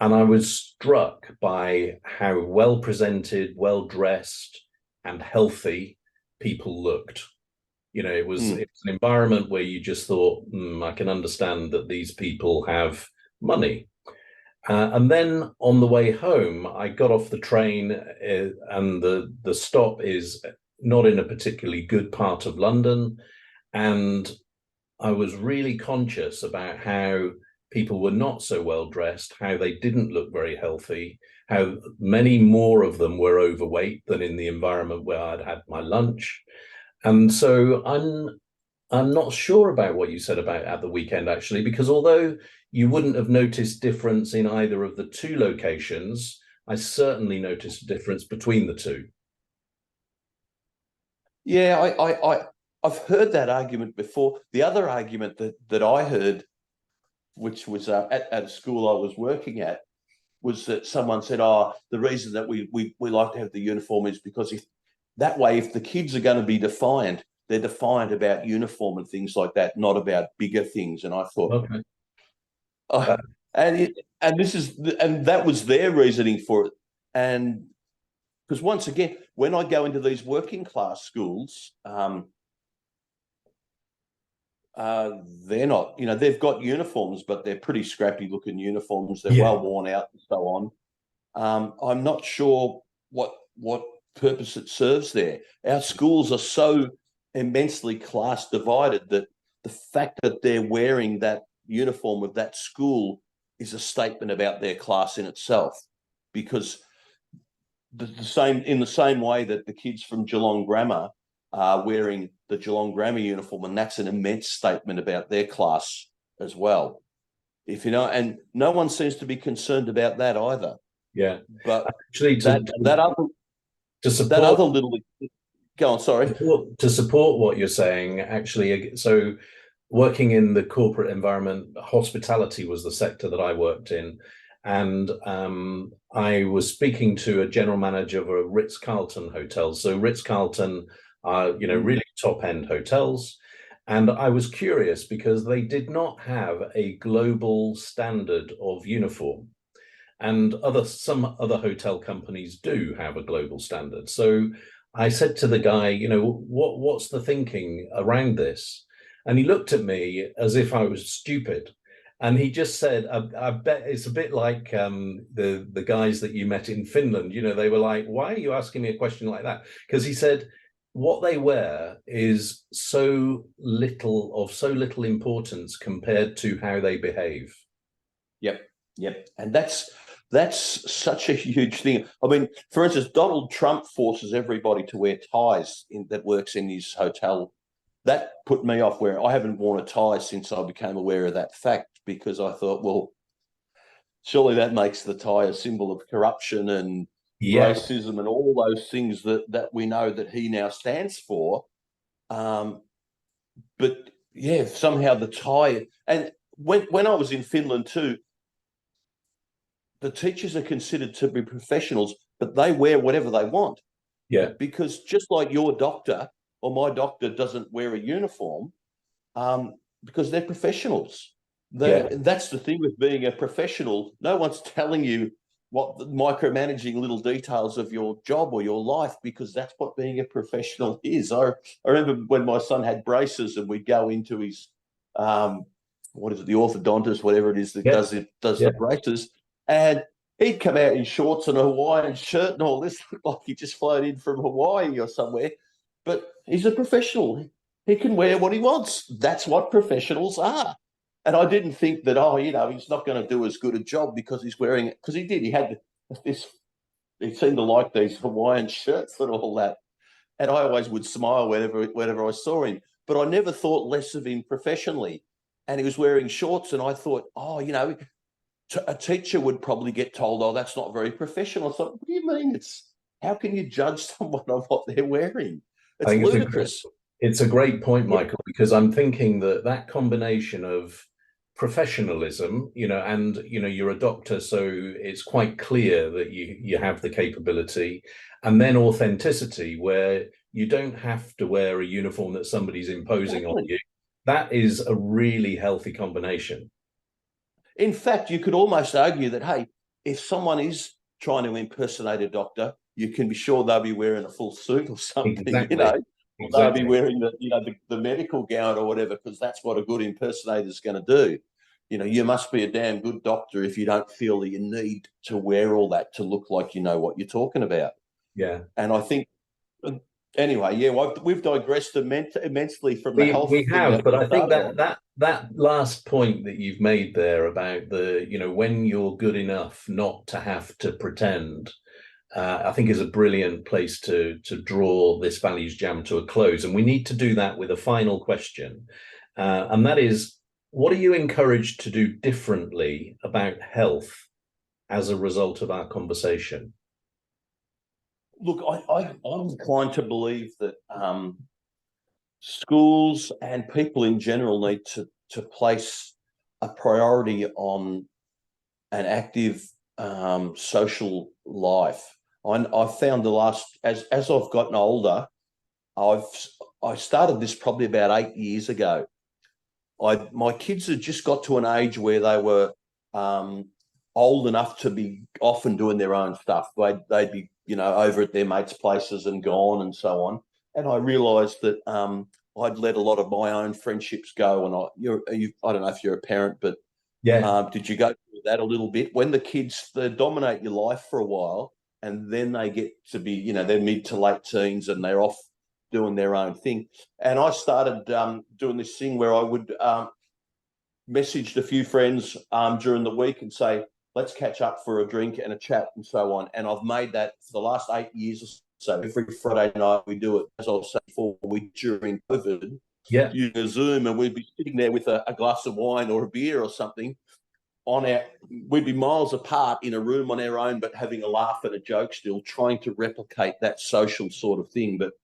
And I was struck by how well presented, well dressed, and healthy people looked. It was an environment where you just thought, I can understand that these people have money. And then on the way home, I got off the train, and the stop is not in a particularly good part of London. And I was really conscious about how people were not so well dressed, how they didn't look very healthy, how many more of them were overweight than in the environment where I'd had my lunch. And so I'm not sure about what you said about at the weekend, actually, because although you wouldn't have noticed difference in either of the two locations, I certainly noticed a difference between the two. Yeah, I've heard that argument before. The other argument that I heard, which was at a school I was working at, was that someone said, "Oh, the reason that we like to have the uniform is because if the kids are going to be defiant, they're defiant about uniform and things like that, not about bigger things." And I thought, Okay. and that was their reasoning for it. And because once again, when I go into these working class schools, they're not, they've got uniforms, but they're pretty scrappy looking uniforms. They're well worn out and so on. I'm not sure what purpose it serves there. Our schools are so immensely class divided that the fact that they're wearing that uniform of that school is a statement about their class in itself, because in the same way that the kids from Geelong Grammar are wearing the Geelong Grammar uniform, and that's an immense statement about their class as well. And no one seems to be concerned about that either. Yeah, but actually, that other little. Go on, sorry. To support what you're saying, actually, so working in the corporate environment, hospitality was the sector that I worked in. And I was speaking to a general manager of a Ritz-Carlton hotel. So Ritz-Carlton are, really top-end hotels. And I was curious because they did not have a global standard of uniform. And some other hotel companies do have a global standard. So I said to the guy, what's the thinking around this? And he looked at me as if I was stupid. And he just said, I bet it's a bit like the guys that you met in Finland. They were like, why are you asking me a question like that? Because he said, what they wear is so little importance compared to how they behave. Yep. And that's such a huge thing. I mean, for instance, Donald Trump forces everybody to wear ties that works in his hotel. That put me off, where I haven't worn a tie since I became aware of that fact, because I thought, well, surely that makes the tie a symbol of corruption and racism and all those things that we know that he now stands for. But yeah, somehow the tie, and when I was in Finland too, the teachers are considered to be professionals, but they wear whatever they want. Yeah. Because just like your doctor or my doctor doesn't wear a uniform, because they're professionals. That's the thing with being a professional. No one's telling you what the micromanaging little details of your job or your life, because that's what being a professional is. I remember when my son had braces and we'd go into his, what is it, the orthodontist, whatever it is that does the braces, and he'd come out in shorts and a Hawaiian shirt and all this, like he just flown in from Hawaii or somewhere. But he's a professional. He can wear what he wants. That's what professionals are. And I didn't think that, he's not going to do as good a job because he's wearing it. Because he did. He had this, he seemed to like these Hawaiian shirts and all that. And I always would smile whenever I saw him. But I never thought less of him professionally. And he was wearing shorts, and I thought, a teacher would probably get told, "Oh, that's not very professional." So, what do you mean? How can you judge someone on what they're wearing? It's ludicrous. It's a great point, Michael, because I'm thinking that combination of professionalism, and you're a doctor, so it's quite clear that you have the capability, and then authenticity, where You don't have to wear a uniform that somebody's imposing on Exactly. you. That is a really healthy combination. In fact, you could almost argue that, hey, if someone is trying to impersonate a doctor, you can be sure they'll be wearing a full suit or something, you know, Exactly. or they'll be Exactly. wearing the medical gown or whatever, because that's what a good impersonator is going to do. You know, you must be a damn good doctor if you don't feel that you need to wear all that to look like you know what you're talking about. Yeah. And I think, anyway, yeah, we've digressed immensely from the health We thing have, that but we I think started on. that last point that you've made there about when you're good enough not to have to pretend, I think is a brilliant place to draw this values jam to a close. And we need to do that with a final question. And that is, what are you encouraged to do differently about health as a result of our conversation? Look, I'm inclined to believe that schools and people in general need to place a priority on an active social life. I found as I've gotten older, I started this probably about 8 years ago. My kids had just got to an age where they were old enough to be often doing their own stuff. They'd be over at their mates' places and gone and so on. And I realised that I'd let a lot of my own friendships go. And I don't know if you're a parent, but Yeah. did you go through that a little bit? When the kids, they dominate your life for a while, and then they get to be, they're mid to late teens and they're off doing their own thing. And I started doing this thing where I would message a few friends during the week and say, let's catch up for a drink and a chat and so on. And I've made that for the last 8 years or so. Every Friday night we do it, as I was saying before, during COVID, Yeah. using a Zoom, and we'd be sitting there with a glass of wine or a beer or something we'd be miles apart in a room on our own, but having a laugh and a joke still, trying to replicate that social sort of thing. But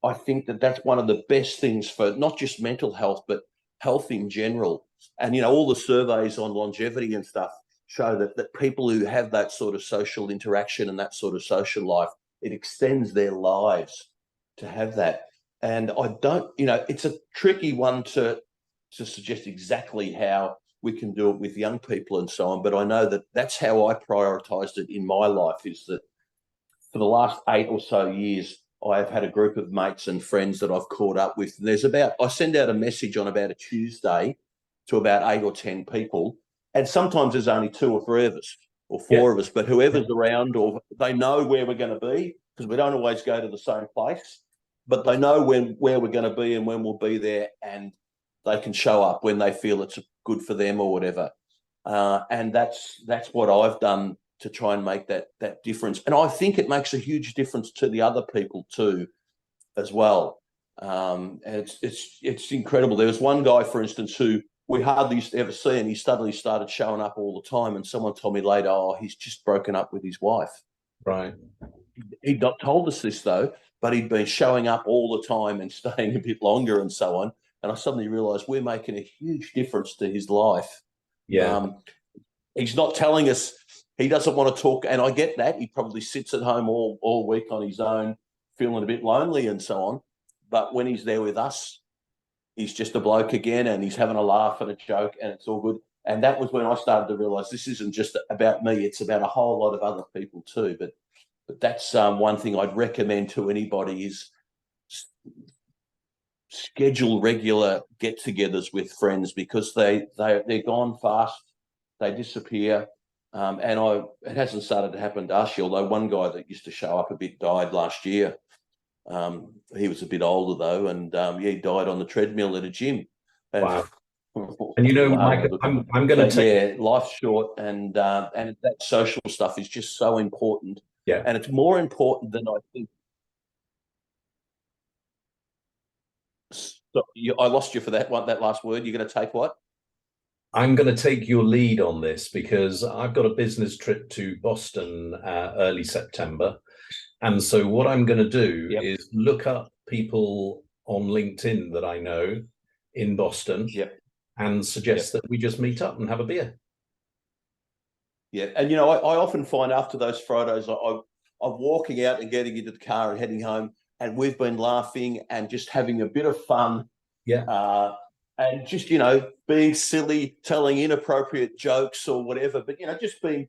I think that that's one of the best things for not just mental health, but health in general. And, all the surveys on longevity and stuff show that people who have that sort of social interaction and that sort of social life, it extends their lives to have that. And I don't, it's a tricky one to suggest exactly how we can do it with young people and so on. But I know that that's how I prioritized it in my life, is that for the last 8 or so years, I've had a group of mates and friends that I've caught up with. And I send out a message on about a Tuesday to about 8 or 10 people. And sometimes there's only 2 or 3 of us or 4 of us, but whoever's around, or they know where we're going to be, because we don't always go to the same place, but they know where we're going to be and when we'll be there, and they can show up when they feel it's good for them or whatever. And that's what I've done to try and make that difference. And I think it makes a huge difference to the other people too, as well. And it's incredible. There was one guy, for instance, who we hardly used to ever see, and he suddenly started showing up all the time. And someone told me later, oh, he's just broken up with his wife. Right. He'd not told us this though, but he'd been showing up all the time and staying a bit longer and so on. And I suddenly realised we're making a huge difference to his life. Yeah. He's not telling us, he doesn't want to talk, and I get that. He probably sits at home all week on his own, feeling a bit lonely and so on. But when he's there with us, he's just a bloke again, and he's having a laugh and a joke, and it's all good. And that was when I started to realise this isn't just about me; it's about a whole lot of other people too. But that's one thing I'd recommend to anybody is schedule regular get-togethers with friends, because they're gone fast, they disappear. And it hasn't started to happen to us, although one guy that used to show up a bit died last year. He was a bit older though, and he died on the treadmill at a gym. And, Wow. And Mike, I'm going to take. Yeah, life's short, and that social stuff is just so important. Yeah. And it's more important than I think. So I lost you for that last word. You're going to take what? I'm going to take your lead on this, because I've got a business trip to Boston early September. And so what I'm going to do is look up people on LinkedIn that I know in Boston and suggest that we just meet up and have a beer. Yeah. And, I often find after those Fridays, I'm walking out and getting into the car and heading home, and we've been laughing and just having a bit of fun. Yeah. And just, being silly, telling inappropriate jokes or whatever, but, just being,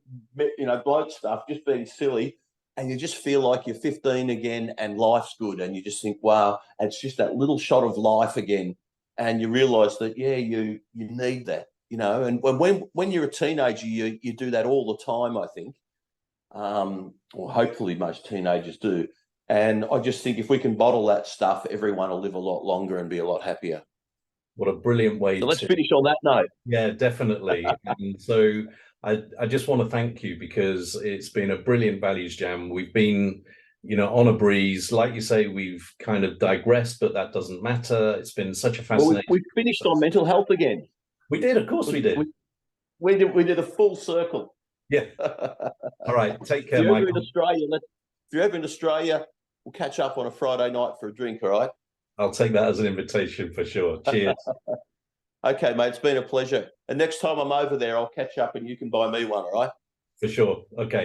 bloke stuff, just being silly. And you just feel like you're 15 again and life's good. And you just think, wow, it's just that little shot of life again. And you realize that, yeah, you need that, and when you're a teenager, you do that all the time, I think. Or hopefully most teenagers do. And I just think if we can bottle that stuff, everyone will live a lot longer and be a lot happier. What a brilliant way So let's to finish on that note. Yeah, definitely. And so I just want to thank you because it's been a brilliant values jam. We've been, on a breeze. Like you say, we've kind of digressed, but that doesn't matter. It's been such a fascinating. Well, we finished on mental health again. We did, of course we did. We did a full circle. Yeah. All right. Take care, If you're Michael. if you're ever in Australia, we'll catch up on a Friday night for a drink, all right? I'll take that as an invitation for sure. Cheers. Okay, mate, it's been a pleasure. And next time I'm over there, I'll catch up and you can buy me one, all right? For sure. Okay.